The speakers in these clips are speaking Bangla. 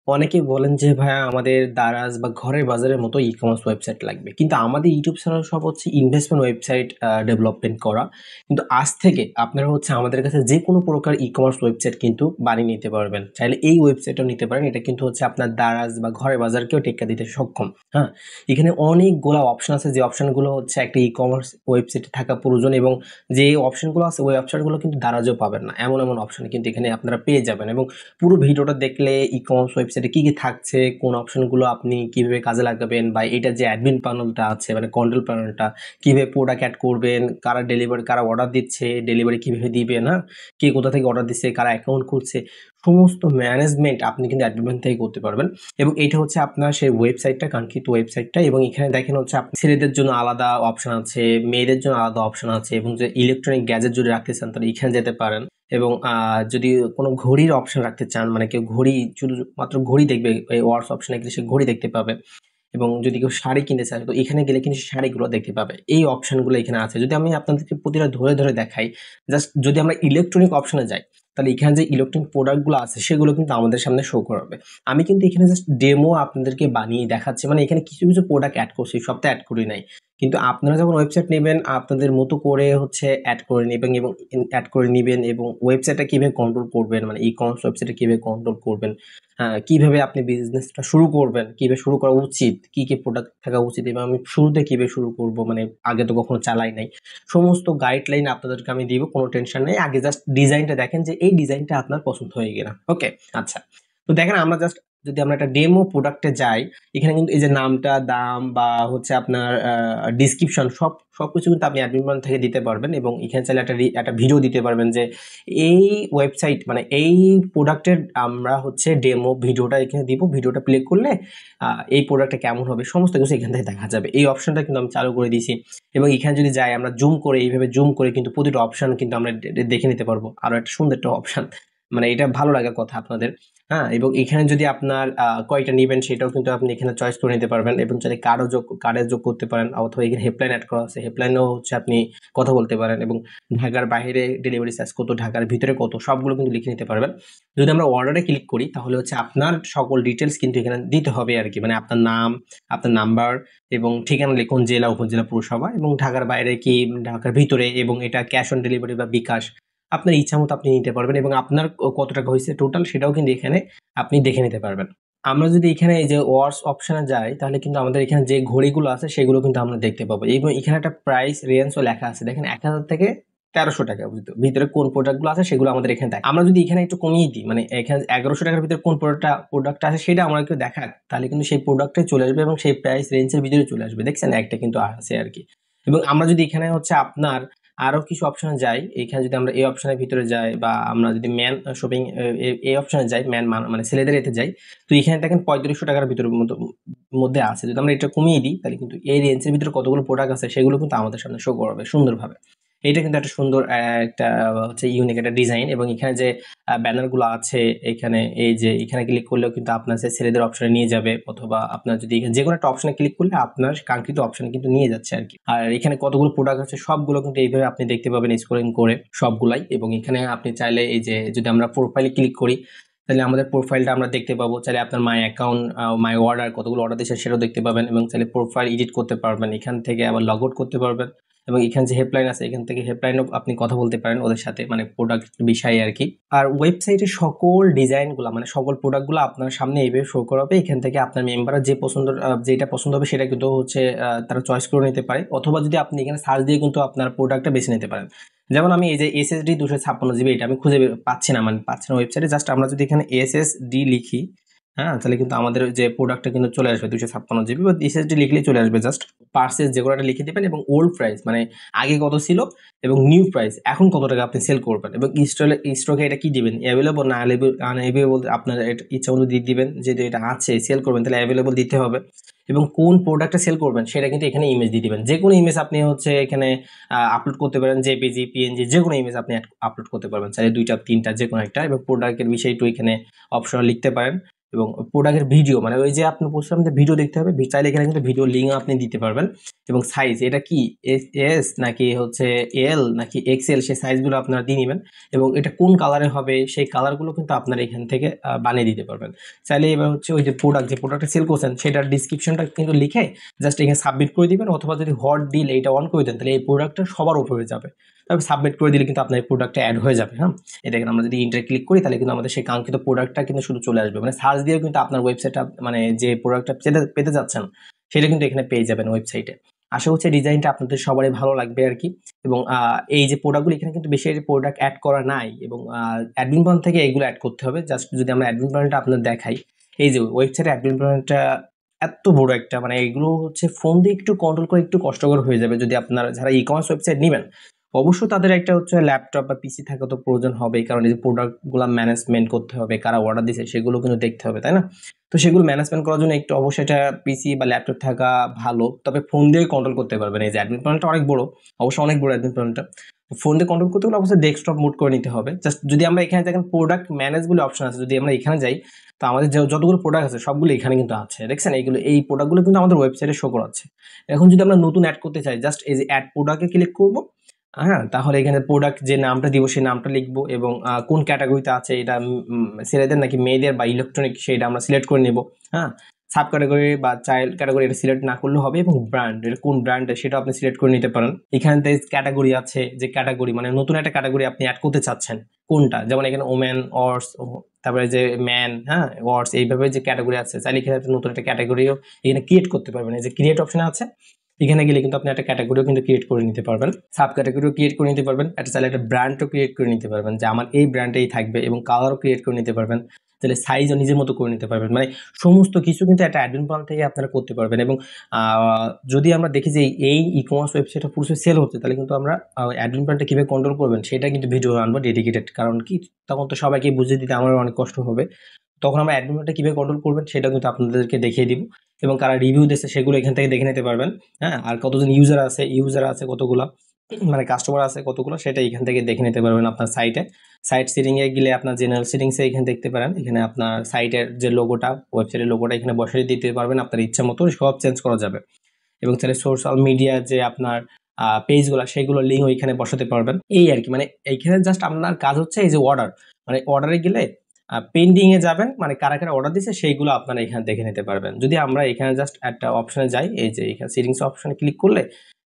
অনেকেই বলেন যে ভাইয়া আমাদের দারাজ বা ঘরের বাজারের মতো ই-কমার্স ওয়েবসাইট লাগবে, কিন্তু আমাদের ইউটিউব চ্যানেল সব হচ্ছে ইনভেস্টমেন্ট ওয়েবসাইট ডেভেলপমেন্ট করা। কিন্তু আজ থেকে আপনারা হচ্ছে আমাদের কাছে যে কোনো প্রকার ই-কমার্স ওয়েবসাইট কিন্তু বানিয়ে নিতে পারবেন। চাইলে এই ওয়েবসাইটও নিতে পারেন। এটা কিন্তু হচ্ছে আপনার দারাজ বা ঘরের বাজারকেও টেক্কা দিতে সক্ষম। হ্যাঁ, এখানে অনেকগুলো অপশন আছে, যে অপশনগুলো হচ্ছে একটা ই-কমার্স ওয়েবসাইটে থাকা প্রয়োজন, এবং যে অপশনগুলো আছে ওই অপশনগুলো কিন্তু দারাজও পাবেন না, এমন এমন অপশন কিন্তু এখানে আপনারা পেয়ে যাবেন। এবং পুরো ভিডিওটা দেখলে ই-কমার্স ওয়েবসাইটে কি কি থাকছে, কোন অপশনগুলো আপনি কিভাবে কাজে লাগাবেন, বা এটা যে অ্যাডমিন প্যানেলটা আছে মানে কন্ট্রোল প্যানেলটা, কিভাবে প্রোডাক্ট অ্যাড করবেন, কারা ডেলিভারি, কারা অর্ডার দিচ্ছে, ডেলিভারি কিভাবে দিবে না, কে কোথা থেকে অর্ডার দিচ্ছে, কারা অ্যাকাউন্ট খুলছে, সমস্ত ম্যানেজমেন্ট আপনি কিন্তু অ্যাডমিন থেকে করতে পারবেন। এবং এটা হচ্ছে আপনার সেই ওয়েবসাইটটা, কাঙ্ক্ষিত ওয়েবসাইটটা। এবং এখানে দেখেন হচ্ছে আপনি ছেলেদের জন্য আলাদা অপশন আছে, মেয়েদের জন্য আলাদা অপশন আছে, এবং যে ইলেকট্রনিক গ্যাজেট যদি রাখতে চান তাহলে এখানে যেতে পারেন। এবং যদি কোনো ঘড়ির অপশন রাখতে চান, মানে কেউ ঘড়ি শুধু মাত্র ঘড়ি দেখবে, এই ওয়ার্স অপশনে গেলে সে ঘড়ি দেখতে পাবে। এবং যদি কেউ শাড়ি কিনতে চায় তো এখানে গেলে কিন্তু সে শাড়িগুলো দেখতে পাবে। এই অপশনগুলো এখানে আছে। যদি আমি আপনাদেরকে প্রতিটা ধরে ধরে দেখাই, জাস্ট যদি আমরা ইলেকট্রনিক অপশনে যাই, তাহলে এখানে যে ইলেকট্রনিক প্রোডাক্টগুলো আছে সেগুলো কিন্তু আমাদের সামনে শো করাবে। আমি কিন্তু এখানে জাস্ট ডেমো আপনাদেরকে বানিয়ে দেখাচ্ছি, মানে এখানে কিছু কিছু প্রোডাক্ট অ্যাড করছি, সবটা অ্যাড করি নাই। কিন্তু আপনারা যখন ওয়েবসাইট নেবেন আপনাদের মতো করে হচ্ছে অ্যাড করে নেবেন, এবং অ্যাড করে নিবেন, এবং ওয়েবসাইটটা কিভাবে কন্ট্রোল করবেন, মানে ই কমার্স ওয়েবসাইটটা কিভাবে কন্ট্রোল করবেন, কিভাবে আপনি বিজনেসটা শুরু করবেন, কিভাবে শুরু করা উচিত, কি কি প্রোডাক্ট থাকা উচিত, এবং আমি শুরুতে কিভাবে শুরু করব, মানে আগে তো কখনো চালাই নাই, সমস্ত গাইডলাইন আপনাদেরকে আমি দিব, কোনো টেনশন নেই। আগে জাস্ট ডিজাইনটা দেখেন যে এই ডিজাইনটা আপনার পছন্দ হয়ে কিনা। ওকে, আচ্ছা। তো দেখেন আমরা জাস্ট যদি আমরা একটা ডেমো প্রোডাক্টে যাই, এখানে কিন্তু এই যে নামটা, দাম, বা হচ্ছে আপনার ডিসক্রিপশন, সবকিছু কিন্তু আপনি অ্যাডমিন থেকে দিতে পারবেন। এবং এখানে চাইলে একটা ভিডিও দিতে পারবেন যে এই ওয়েবসাইট মানে এই প্রোডাক্টের আমরা হচ্ছে ডেমো ভিডিওটা এখানে দিব, ভিডিওটা প্লে করলে এই প্রোডাক্টটা কেমন হবে সমস্ত কিছু এখান থেকে দেখা যাবে। এই অপশনটা কিন্তু আমি চালু করে দিয়েছি। এবং এখানে যদি যাই আমরা জুম করে, এইভাবে জুম করে কিন্তু প্রতিটা অপশন কিন্তু আমরা দেখে নিতে পারবো। আরো একটা সুন্দর একটা অপশন, মানে এটা ভালো লাগার কথা আপনাদের। হ্যাঁ, এবং এখানে যদি আপনার কয়টা নিবেন সেটাও কিন্তু আপনি এখানে চয়েস করে নিতে পারবেন, এবং চাইলে কার্ডে যোগ করতে পারেন, অথবা এখানে হেল্পলাইন অ্যাড করা আছে, হেল্পলাইনেও হচ্ছে আপনি কথা বলতে পারেন। এবং ঢাকার বাইরে ডেলিভারি চার্জ কত, ঢাকার ভিতরে কত, সবগুলো কিন্তু লিখে নিতে পারবেন। যদি আমরা অর্ডারে ক্লিক করি তাহলে হচ্ছে আপনার সকল ডিটেলস কিন্তু এখানে দিতে হবে আর কি, মানে আপনার নাম, আপনার নাম্বার, এবং ঠিকানা লিখুন, জেলা, উপজেলা, পৌরসভা, এবং ঢাকার বাইরে কি ঢাকার ভিতরে, এবং এটা ক্যাশ অন ডেলিভারি বা বিকাশ আপনার ইচ্ছা মতো আপনি নিতে পারবেন। এবং আপনার কত টাকা হয়েছে টোটাল সেটাও কিন্তু এখানে আপনি দেখে নিতে পারবেন। আমরা যদি এখানে এই যে ওয়ার্স অপশনে যাই তাহলে কিন্তু আমাদের এখানে যে ঘড়িগুলো আছে সেগুলো কিন্তু আমরা দেখতে পাবো। এবং এখানে একটা প্রাইস রেঞ্জও লেখা আছে, দেখেন 1000 থেকে 1300 টাকা ভিতরে কোন প্রোডাক্ট গুলো আছে সেগুলো আমাদের এখানে দেখ। আমরা যদি এখানে একটু কমিয়ে দিই, মানে এখানে 1100 টাকার ভিতরে কোন প্রোডাক্ট আছে সেটা আমাকে দেখাক, তাহলে কিন্তু সেই প্রোডাক্টে চলে আসবে এবং সেই প্রাইস রেঞ্জের ভিতরে চলে আসবে। দেখছেন একটা কিন্তু আছে আর কি। এবং আমরা যদি এখানে হচ্ছে আপনার আরো কিছু অপশনে যাই, এখানে যদি আমরা এই অপশনের ভিতরে যাই, বা আমরা যদি ম্যান শপিং এই অপশনে যাই, ম্যান মানে ছেলেদের এতে যাই, তো এখানে দেখেন 3500 টাকার ভিতরে মধ্যে আছে। যদি আমরা এটা কমিয়ে দিই তাহলে কিন্তু এই রেঞ্জের ভিতরে কতগুলো প্রোডাক্ট আছে সেগুলো কিন্তু আমাদের সামনে শো করবে সুন্দরভাবে। এটা কিন্তু একটা সুন্দর একটা হচ্ছে ইউনিক একটা ডিজাইন। এবং এখানে যে ব্যানার গুলো আছে, এখানে এই যে এখানে ক্লিক করলেও কিন্তু আপনার যে ছেলেদের অপশনে নিয়ে যাবে, অথবা আপনার যদি এখানে যে কোনো একটা অপশনে ক্লিক করলে আপনার কাঙ্ক্ষিত অপশনে কিন্তু নিয়ে যাচ্ছে আর কি। আর এখানে কতগুলো প্রোডাক্ট আছে সবগুলো কিন্তু এইভাবে আপনি দেখতে পাবেন স্ক্রলিং করে সবগুলাই। এবং এখানে আপনি চাইলে এই যে যদি আমরা প্রোফাইলে ক্লিক করি তাহলে আমাদের প্রোফাইলটা আমরা দেখতে পাবো। চাইলে আপনার মাই অ্যাকাউন্ট, মাই অর্ডার, কতগুলো অর্ডার দিয়েছেন সেটাও দেখতে পাবেন। এবং চাইলে প্রোফাইল এডিট করতে পারবেন, এখান থেকে আবার লগ আউট করতে পারবেন। এবং এখানে যে হেল্পলাইন আছে এখান থেকে হেল্পলাইনও আপনি কথা বলতে পারেন ওদের সাথে, মানে প্রোডাক্ট বিষয়ে আর কি। আর ওয়েবসাইটে সকল ডিজাইনগুলো মানে সকল প্রোডাক্টগুলো আপনার সামনে এইভাবে শো করাবে। এখান থেকে আপনার মেম্বাররা যে পছন্দ যেটা পছন্দ হবে সেটা কিন্তু হচ্ছে তারা চয়েস করে নিতে পারে, অথবা যদি আপনি এখানে সার্চ দিয়ে কিন্তু আপনার প্রোডাক্টটা বেছে নিতে পারেন। যেমন আমি এই যে এসএসডি 256 জিবি, এটা আমি খুঁজে পাচ্ছি না, মানে পাচ্ছি না ওয়েবসাইটে। জাস্ট আমরা যদি এখানে এসএসডি লিখি, হ্যাঁ, তাহলে কিন্তু আমাদের যে প্রোডাক্টটা কিন্তু চলে আসবে 256 জিবি, বা এসএসডি লিখলেই চলে আসবে। জাস্ট পার্সেস যে কোনো একটা লিখে দেবেন, এবং ওল্ড প্রাইস মানে আগে কত ছিল, এবং নিউ প্রাইস এখন কত টাকা আপনি সেল করবেন, এবং স্টকে এটা কি দিবেন, অ্যাভেলেবল না আনঅ্যাভেলেবল আপনার ইচ্ছা মতো দিয়ে দিবেন। যেহেতু এটা আছে সেল করবেন তাহলে অ্যাভেলেবল দিতে হবে। এবং কোন প্রোডাক্টটা সেল করবেন সেটা কিন্তু এখানে ইমেজ দিয়ে দিবেন। যে কোনো ইমেজ আপনি হচ্ছে এখানে আপলোড করতে পারেন, জেপিজি, পিএনজি, যে কোনো ইমেজ আপনি আপলোড করতে পারবেন, চাইলে দুইটা তিনটা যে কোনো একটা। এবং প্রোডাক্টের বিষয় একটু এখানে অপশনাল লিখতে পারেন। এবং প্রোডাক্টের ভিডিও মানে ওই যে আপনি পোস্টের মধ্যে ভিডিও দেখতে হবে, চাইলে এখানে কিন্তু ভিডিও লিঙ্ক আপনি দিতে পারবেন। এবং সাইজ এটা কি এস নাকি হচ্ছে এল নাকি এক্সেল, সেই সাইজগুলো আপনারা দিয়ে নেবেন। এবং এটা কোন কালারে হবে সেই কালারগুলো কিন্তু আপনারা এখান থেকে বানিয়ে দিতে পারবেন। চাইলে এবার হচ্ছে ওই যে প্রোডাক্টটা সেল করছেন সেটার ডিসক্রিপশনটা কিন্তু লিখে জাস্ট এখানে সাবমিট করে দিবেন, অথবা যদি হট ডিল এটা অন করে দেন তাহলে এই প্রোডাক্টটা সবার উপরে যাবে। তবে সাবমিট করে দিলে কিন্তু আপনার এই প্রোডাক্টটা অ্যাড হয়ে যাবে। হ্যাঁ, এটা আমরা যদি ইন্টার ক্লিক করি তাহলে কিন্তু আমাদের সেই কাঙ্ক্ষিত প্রোডাক্টটা কিন্তু শুধু চলে আসবে, মানে সার্চ দিয়েও কিন্তু আপনার ওয়েবসাইটটা মানে যে প্রোডাক্টটা পেতে যাচ্ছেন সেটা কিন্তু এখানে পেয়ে যাবেন ওয়েবসাইটে। আশা করছি ডিজাইনটা আপনাদের সবারই ভালো লাগবে আর কি। এবং এই যে প্রোডাক্টগুলো এখানে কিন্তু বেশি প্রোডাক্ট অ্যাড করা নাই, এবং অ্যাডমিন প্ল্যান থেকে এগুলো অ্যাড করতে হবে। জাস্ট যদি আমরা অ্যাডমিন প্ল্যানটা আপনাদের দেখাই, এই যে ওয়েবসাইটে অ্যাডমিন প্ল্যানটা এত বড় একটা, মানে এগুলো হচ্ছে ফোন দিয়ে একটু কন্ট্রোল করে একটু কষ্টকর হয়ে যাবে। যদি আপনারা যারা ই কমার্স ওয়েবসাইট নেবেন অবশ্য তাদের একটা হচ্ছে ল্যাপটপ বা পিসি থাকা তো প্রয়োজন হবে, কারণ এই যে প্রোডাক্টগুলো ম্যানেজমেন্ট করতে হবে, কারা অর্ডার দিছে সেগুলো কিন্তু দেখতে হবে, তাই না? তো সেগুলো ম্যানেজমেন্ট করার জন্য একটু অবশ্যই একটা পিসি বা ল্যাপটপ থাকা ভালো, তবে ফোন দিয়ে কন্ট্রোল করতে পারবেন। এই যে অ্যাডমিন প্যানেলটা অনেক বড়, অবশ্য অনেক বড় অ্যাডমিন প্যানেলটা। ফোন দিয়ে কন্ট্রোল করতে হলে অবশ্যই ডেস্কটপ মুড করে নিতে হবে। জাস্ট যদি আমরা এখানে দেখেন প্রোডাক্ট ম্যানেজ বলে অপশন আছে, যদি আমরা এখানে যাই তো আমাদের যতগুলো প্রোডাক্ট আছে সবগুলো এখানে কিন্তু আছে, দেখছেন? এই প্রোডাক্টগুলো কিন্তু আমাদের ওয়েবসাইটে শো করাচ্ছে। এখন যদি আমরা নতুন অ্যাড করতে চাই জাস্ট এই যে অ্যাড প্রোডাক্টে ক্লিক করব। হ্যাঁ, তাহলে এখানে প্রোডাক্ট যে নামটা দিব সেই নামটা লিখবো, এবং কোন ক্যাটাগরিতে আছে এটা ছেলেদের নাকি মেয়েদের বা ইলেকট্রনিক সেটা আমরা সিলেক্ট করে নেব। হ্যাঁ, সাব ক্যাটাগরি বা চাইল্ড ক্যাটাগরি এটা সিলেক্ট না করলে হবে, এবং ব্র্যান্ড এটা কোন ব্র্যান্ড সেটা আপনি সিলেক্ট করে নিতে পারেন। এখানে ক্যাটাগরি আছে, যে ক্যাটাগরি মানে নতুন একটা ক্যাটাগরি আপনি অ্যাড করতে চাচ্ছেন কোনটা, যেমন এখানে ওমেন অর্স, তারপরে যে ম্যান, হ্যাঁ ওয়ার্ডস, এইভাবে যে ক্যাটাগরি আছে চাইলে এখানে নতুন একটা ক্যাটাগরিও এখানে ক্রিয়েট করতে পারবেন। এই যে ক্রিয়েট অপশন আছে এখানে গেলে কিন্তু আপনি একটা ক্যাটাগরিও কিন্তু ক্রিয়েট করে নিতে পারবেন, সাব ক্যাটাগরিও ক্রিয়েট করে নিতে পারবেন, একটা চাইলে একটা ব্র্যান্ডও ক্রিয়েট করে নিতে পারবেন যে আমার এই ব্র্যান্ডেই থাকবে, এবং কালারও ক্রিয়েট করে নিতে পারবেন, তাহলে সাইজও নিজের মতো করে নিতে পারবেন। মানে সমস্ত কিছু কিন্তু একটা অ্যাডমিন প্ল্যান থেকে আপনারা করতে পারবেন। এবং যদি আমরা দেখি যে এই ই কমার্স ওয়েবসাইটটা পুরো সেল হচ্ছে তাহলে কিন্তু আমরা অ্যাডমিন প্ল্যানটা কীভাবে কন্ট্রোল করবেন সেটা কিন্তু ভিডিও আনবো ডেডিকেটেড, কারণ কি তখন তো সবাইকে বুঝিয়ে দিতে আমার অনেক কষ্ট হবে। তখন আমরা অ্যাডমিন প্ল্যানটা কীভাবে কন্ট্রোল করবেন সেটা কিন্তু আপনাদেরকে দেখিয়ে দিব, এবং কারা রিভিউ দিচ্ছে সেগুলো এখান থেকে দেখে নিতে পারবেন। হ্যাঁ, আর কতজন ইউজার আছে কতগুলো, মানে কাস্টমার আছে কতগুলো সেটা এখান থেকে দেখে নিতে পারবেন আপনার সাইটে। সাইট সেটিংয়ে গেলে আপনার জেনারেল সেটিংসে এখানে দেখতে পারেন, এখানে আপনার সাইটের যে লোগোটা, ওয়েবসাইটের লোগোটা এখানে বসিয়ে দিতে পারবেন, আপনার ইচ্ছা মতো সব চেঞ্জ করা যাবে। এবং তাহলে সোশ্যাল মিডিয়া যে আপনার পেজগুলো সেগুলো লিঙ্ক ওইখানে বসাতে পারবেন, এই আর কি। মানে এইখানে জাস্ট আপনার কাজ হচ্ছে এই যে অর্ডার, মানে অর্ডারে গেলে পেন্ডিং এ যাবেন, মানে কারা কারা অর্ডার দিচ্ছে সেইগুলো আপনারা এখানে দেখে নিতে পারবেন। যদি আমরা এখানে জাস্ট একটা অপশনে যাই, এই যে এখানে সেটিংস অপশনে ক্লিক করলে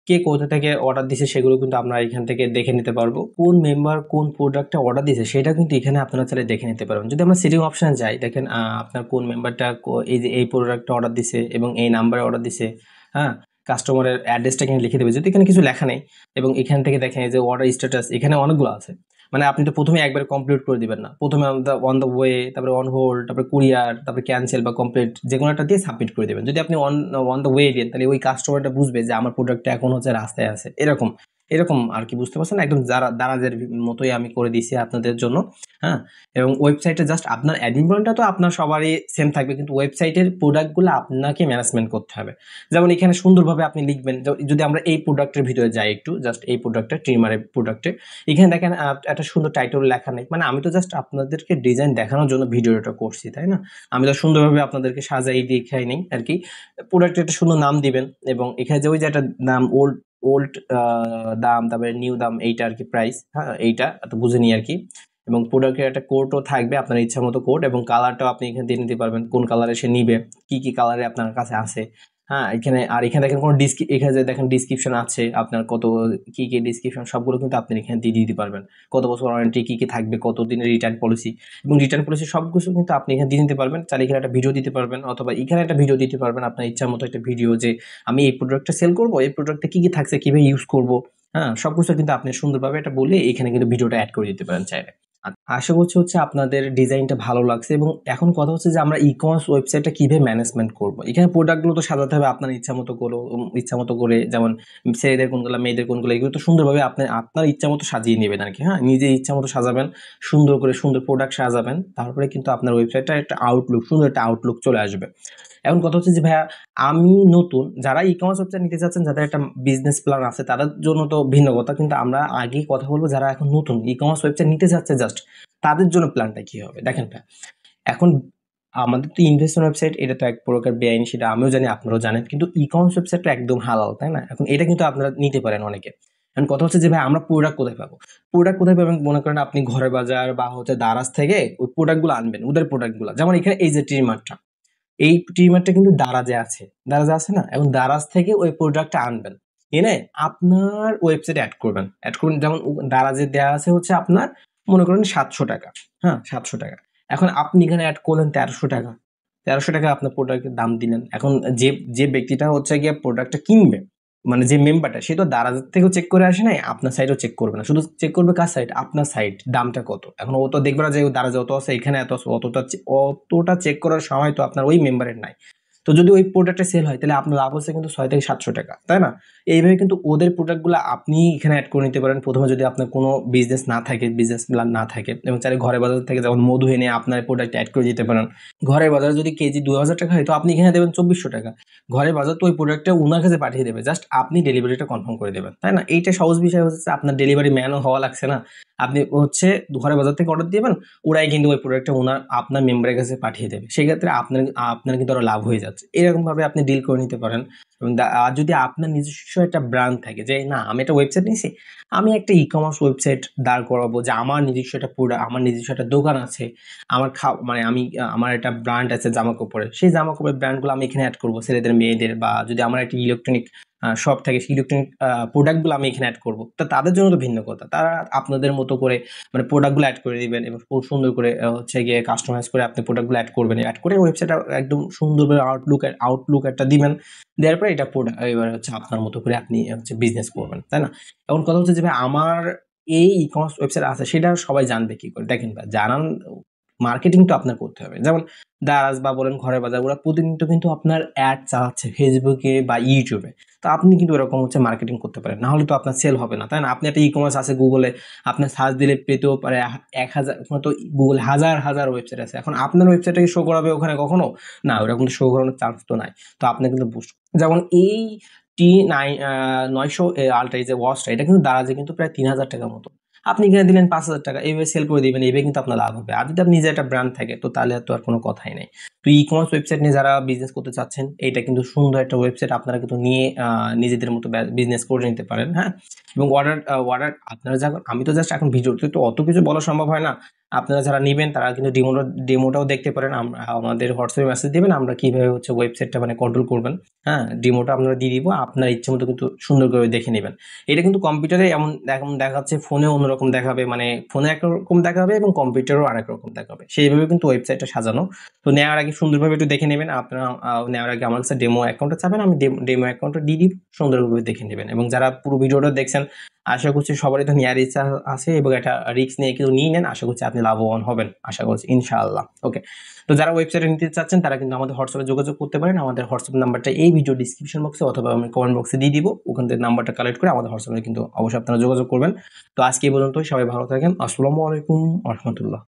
কে কোথা থেকে অর্ডার দিছে সেগুলো কিন্তু আমরা এখান থেকে দেখে নিতে পারবো। কোন মেম্বার কোন প্রোডাক্টটা অর্ডার দিছে সেটা কিন্তু এখানে আপনারা চাইলে দেখে নিতে পারবেন। যদি আমরা সেটিং অপশনে যাই, দেখেন আপনার কোন মেম্বারটা এই যে এই প্রোডাক্টটা অর্ডার দিছে এবং এই নাম্বারে অর্ডার দিছে। হ্যাঁ, কাস্টমারের অ্যাড্রেসটা এখানে লিখে দেবে, যদি এখানে কিছু লেখা নেই। এবং এখান থেকে দেখেন এই যে অর্ডার স্ট্যাটাস এখানে অনেকগুলো আছে, মানে আপনি তো প্রথমে একবারে কমপ্লিট করে দিবেন না, প্রথমে অন দ্য ওয়ে, তারপরে অন হোল্ড, তারপরে কুরিয়ার, তারপরে ক্যান্সেল বা কমপ্লিট যে কোনো একটা দিয়ে সাবমিট করে দেবেন। যদি আপনি অন দ্য ওয়ে দেন তাহলে ওই কাস্টমারটা বুঝবে যে আমার প্রোডাক্টটা এখন হচ্ছে রাস্তায় আছে, এরকম এরকম আর কি, বুঝতে পারছেন? একদম দারাজের মতোই আমি করে দিছি আপনাদের জন্য। হ্যাঁ, এবং ওয়েবসাইটে জাস্ট আপনার অ্যাডমিন প্ল্যানটা তো আপনার সবারই সেম থাকবে, কিন্তু ওয়েবসাইটের প্রোডাক্টগুলো আপনাকে ম্যানেজমেন্ট করতে হবে। যেমন এখানে সুন্দরভাবে আপনি লিখবেন, যদি আমরা এই প্রোডাক্টের ভিতরে যাই একটু, জাস্ট এই প্রোডাক্টে ট্রিমারের প্রোডাক্টে এখানে দেখেন একটা সুন্দর টাইটেল লেখা নেই, মানে আমি তো জাস্ট আপনাদেরকে ডিজাইন দেখানোর জন্য ভিডিওটা করছি, তাই না? আমি তো সুন্দরভাবে আপনাদেরকে সাজাই দেখাই নেই আর কি। প্রোডাক্টের একটা সুন্দর নাম দিবেন, এবং এখানে যে ওই যে একটা নাম ওল্ড ওল্ড দাম, তারপরে নিউ দাম, এইটা আর কি প্রাইস। হ্যাঁ, এইটা তো বুঝে নিই আর কি। এবং প্রোডাক্টের একটা কোডও থাকবে, আপনার ইচ্ছা মতো কোড, এবং কালারটাও আপনি এখানে দিয়ে নিতে পারবেন কোন কালারে সে নিবে, কি কি কালারে আপনার কাছে আছে। হ্যাঁ, এখানে দেখেন কোনো এখানে যে দেখেন ডিসক্রিপশন আছে আপনার কত কি কি ডিসক্রিপশন সবগুলো কিন্তু আপনি এখানে দিয়ে দিতে পারবেন। কত বছর ওয়ারেন্টি, কি কি থাকবে, কত দিনের রিটার্ন পলিসি, এবং রিটার্ন পলিসি সব কিছু কিন্তু আপনি এখানে দিয়ে নিতে পারবেন। চাইলে এখানে একটা ভিডিও দিতে পারবেন, অথবা এখানে একটা ভিডিও দিতে পারবেন আপনার ইচ্ছা মতো একটা ভিডিও, যে আমি এই প্রোডাক্টটা সেল করবো, এই প্রোডাক্টে কি কি থাকছে, কিভাবে ইউজ করবো। হ্যাঁ, সবকিছু কিন্তু আপনি সুন্দরভাবে এটা বলে এখানে কিন্তু ভিডিওটা অ্যাড করে দিতে পারেন চাইলে। আশা করছি হচ্ছে আপনাদের ডিজাইনটা ভালো লাগছে। এবং এখন কথা হচ্ছে যে আমরা ই কমার্স ওয়েবসাইটটা কিভাবে ম্যানেজমেন্ট করব। এখানে প্রোডাক্টগুলো তো সাজাতে হবে আপনার ইচ্ছা মতো ইচ্ছা মতো করে, যেমন ছেলেদের কোনগুলো মেয়েদের কোনগুলো, এগুলো তো সুন্দরভাবে আপনি আপনার ইচ্ছা মতো সাজিয়ে নেবেন আর কি। হ্যাঁ, নিজে ইচ্ছা মতো সাজাবেন, সুন্দর করে সুন্দর প্রোডাক্ট সাজাবেন, তারপরে কিন্তু আপনার ওয়েবসাইটটা একটা সুন্দর একটা আউটলুক চলে আসবে। এখন কথা হচ্ছে যে ভাইয়া আমি নতুন, যারা ই কমার্স ওয়েবসাইট নিতে চাচ্ছেন, যাদের একটা বিজনেস প্ল্যান আছে তাদের জন্য তো ভিন্ন কথা, কিন্তু আমরা আগে কথা বলবো যারা এখন নতুন ই কমার্স ওয়েবসাইট নিতে চাচ্ছে জাস্ট তাদের জন্য প্ল্যানটা কি হবে। দেখেন ভাই, এখন আমাদের তো ইনভেস্টমেন্ট ওয়েবসাইট এটা তো এক প্রকার বেআইনি, সেটা আমিও জানি, আপনারাও জানেন, কিন্তু ই কমার্স ওয়েবসাইটটা একদম হালাল, তাই না? এখন এটা কিন্তু আপনারা নিতে পারেন অনেকে। এখন কথা হচ্ছে যে ভাই আমরা প্রোডাক্ট কোথায় পাবো? প্রোডাক্ট কোথায় পাবেন? মনে করেন আপনি ঘরে বাজার বা হচ্ছে দারাজ থেকে ওই প্রোডাক্টগুলো আনবেন, ওদের প্রোডাক্টগুলো। যেমন এখানে এই যে ট্রিমারটা, এই ট্রিমারটা কিন্তু দারাজে আছে, দারাজে আছে না? এবং দারাজ থেকে ওই প্রোডাক্টটা আনবেন, এনে আপনার ওয়েবসাইটে অ্যাড করবেন। অ্যাড করবেন, যেমন দারাজে দেওয়া আছে হচ্ছে আপনার মনে করেন 700 টাকা। হ্যাঁ, 700 টাকা। এখন আপনি এখানে অ্যাড করলেন 1300 টাকা। 1300 টাকা আপনার প্রোডাক্টের দাম দিলেন। এখন যে যে ব্যক্তিটা হচ্ছে গিয়ে প্রোডাক্টটা কিনবে, মানে যে মেম্বারটা, সে তো দারাজ থেকেও চেক করে আসে নাই, আপনার সাইটও চেক করবে না, শুধু চেক করবে কার সাইট? আপনার সাইট দামটা কত। এখন ও তো দেখবে না যে দারাজ অত আছে, এখানে এত আছে, অতটা চেক করার সময় তো আপনার ওই মেম্বারের নাই। তো যদি ওই প্রোডাক্টটা সেল হয় তাহলে আপনার লাভ হচ্ছে কিন্তু 6 থেকে 700 টাকা, তাই না? এইভাবে কিন্তু ওদের প্রোডাক্টগুলো আপনি এখানে অ্যাড করে নিতে পারেন। প্রথমে যদি আপনার কোনো বিজনেস না থাকে, বিজনেস প্ল্যান না থাকে, এবং চাইলে ঘরে বাজার থেকে যেমন মধু এনে আপনার প্রোডাক্ট অ্যাড করে দিতে পারেন। ঘরের বাজারে যদি কেজি 2000 টাকা হয়, তো আপনি এখানে দেবেন 2400 টাকা। ঘরের বাজার তো ওই প্রোডাক্টটা ওনার কাছে পাঠিয়ে দেবে, জাস্ট আপনি ডেলিভারিটা কনফার্ম করে দেবেন, তাই না? এইটা সহজ বিষয় হচ্ছে, আপনার ডেলিভারি ম্যানও হওয়া লাগছে না। আপনি হচ্ছে ঘরে বাজার থেকে অর্ডার দিবেন, ওরাই কিন্তু ওই প্রোডাক্টটা ওনার আপনার মেম্বারের কাছে পাঠিয়ে দেবে। সেক্ষেত্রে আপনার আপনার কিন্তু আরো লাভ হয়ে যাচ্ছে। এরকম ভাবে আপনি ডিল করে নিতে পারেন। এবং আর যদি আপনার নিজস্ব একটা ব্র্যান্ড থাকে, যে না আমি একটা ওয়েবসাইট নিয়েছি, আমি একটা ই কমার্স ওয়েবসাইট দাঁড় করাবো, যে আমার নিজস্ব একটা প্রোডাক্ট, আমার নিজস্ব একটা দোকান আছে, আমার মানে আমি আমার একটা ব্র্যান্ড আছে জামা কাপড়ের, সেই জামা কাপড়ের ব্র্যান্ডগুলো আমি এখানে অ্যাড করবো, ছেলেদের মেয়েদের, বা যদি আমার একটা ইলেকট্রনিক শপ থাকে, সেই ইলেকট্রনিক প্রোডাক্টগুলো আমি এখানে অ্যাড করবো। তো তাদের জন্য তো ভিন্ন কথা, তারা আপনাদের মতো করে মানে প্রোডাক্টগুলো অ্যাড করে দিবেন, এবং খুব সুন্দর করে হচ্ছে গিয়ে কাস্টমাইজ করে আপনি প্রোডাক্টগুলো অ্যাড করবেন। অ্যাড করে ওয়েবসাইটটা একদম সুন্দরভাবে আউটলুক একটা দিবেন। দেওয়ার পরে এটা প্রোডাক্ট এবার হচ্ছে আপনার মতো করে আপনি হচ্ছে বিজনেস করবেন, তাই না? এখন কথা হচ্ছে যে ভাই আমার এই ই কমার্স ওয়েবসাইট আছে, সেটা সবাই জানবে কি করে? দেখেন ভাই, জানান মার্কেটিং তো আপনার করতে হবে। যেমন দারাজ বা বলেন ঘরে বাজার, ওরা প্রতিনিয়ত কিন্তু আপনার অ্যাড চালাচ্ছে ফেসবুকে বা ইউটিউবে। তো আপনি কিন্তু এরকম হচ্ছে মার্কেটিং করতে পারেন, না হলে তো আপনার সেল হবে না, তাই না? আপনি একটা ই কমার্স আছে গুগলে, আপনার সার্চ দিলে পেতেও পারে 1000, তো গুগলে হাজার হাজার ওয়েবসাইট আছে। এখন আপনার ওয়েবসাইটটাকে শো করাবে ওখানে কখনো? না, ওরকম তো শো করানোর চান্স তো নাই। তো আপনি কিন্তু বুস্ট, যেমন এই T9 900 আলট্রা, এই যে ওয়াচটা, এটা কিন্তু দারাজে কিন্তু প্রায় 3000 টাকার মতো। আপনি এখানে দিলেন 5000 টাকা, এইভাবে সেল করে দিবেন, এইভাবে কিন্তু আপনার লাভ হবে। আর যদি আপনি নিজে একটা ব্র্যান্ড থাকে, তো তাহলে তো আর কোনো কথাই নেই। তো ই কমার্স ওয়েবসাইট নিয়ে যারা বিজনেস করতে চাচ্ছেন, এইটা কিন্তু সুন্দর একটা ওয়েবসাইট, আপনারা কিন্তু নিয়ে নিজেদের মতো বিজনেস করে নিতে পারেন। হ্যাঁ, এবং অর্ডার আপনারা যখন, আমি তো জাস্ট এখন ভিডিওতে তো অত কিছু বলা সম্ভব হয় না। আপনারা যারা নিবেন তারা কিন্তু ডেমোটাও দেখতে পারেন। আমাদের হোয়াটসঅ্যাপে মেসেজ দিবেন, আমরা কিভাবে হচ্ছে ওয়েবসাইটটা মানে কন্ট্রোল করবেন। হ্যাঁ, ডেমোটা আপনারা দিয়ে দিব, আপনার ইচ্ছে মতো কিন্তু সুন্দর করে দেখে নেবেন। এটা কিন্তু কম্পিউটারে এমন এখন দেখাচ্ছে, ফোনে অন্যরকম দেখাবে, মানে ফোনে একরকম দেখাবে এবং কম্পিউটারও আরেক রকম দেখাবে, সেইভাবে কিন্তু ওয়েবসাইটটা সাজানো। তো নেওয়ার আগে সুন্দরভাবে একটু দেখে নেবেন। আপনারা নেওয়ার আগে আমার কাছে ডেমো অ্যাকাউন্টে চাবেন, আমি ডেমো অ্যাকাউন্টে দিয়ে দিব, সুন্দরভাবে দেখে নেবেন। এবং যারা পুরো ভিডিওটা দেখছেন, আশা করছি সবারই তো নেওয়ার ইচ্ছা আছে, এবং একটা রিস্ক নিয়ে কিন্তু নিয়ে নেন, আশা করছি আপনি লাভবান হবেন, আশা করছি ইনশাআল্লাহ। ওকে, তো যারা ওয়েবসাইটে নিতে চাচ্ছেন তারা কিন্তু আমাদের হোয়াটসঅ্যাপে যোগাযোগ করতে পারেন। আমাদের হোয়াটসঅ্যাপ নাম্বারটা এই ভিডিও ডিসক্রিপশন বক্সে অথবা আমি কমেন্ট বক্সে দিয়ে দিব, ওখান থেকে নাম্বারটা কালেক্ট করে আমাদের হোয়াটসঅ্যাপে কিন্তু অবশ্যই আপনারা যোগাযোগ করবেন। তো আজকে এই পর্যন্তই, সবাই ভালো থাকেন। আসসালামু আলাইকুম রহমতুল্লাহ।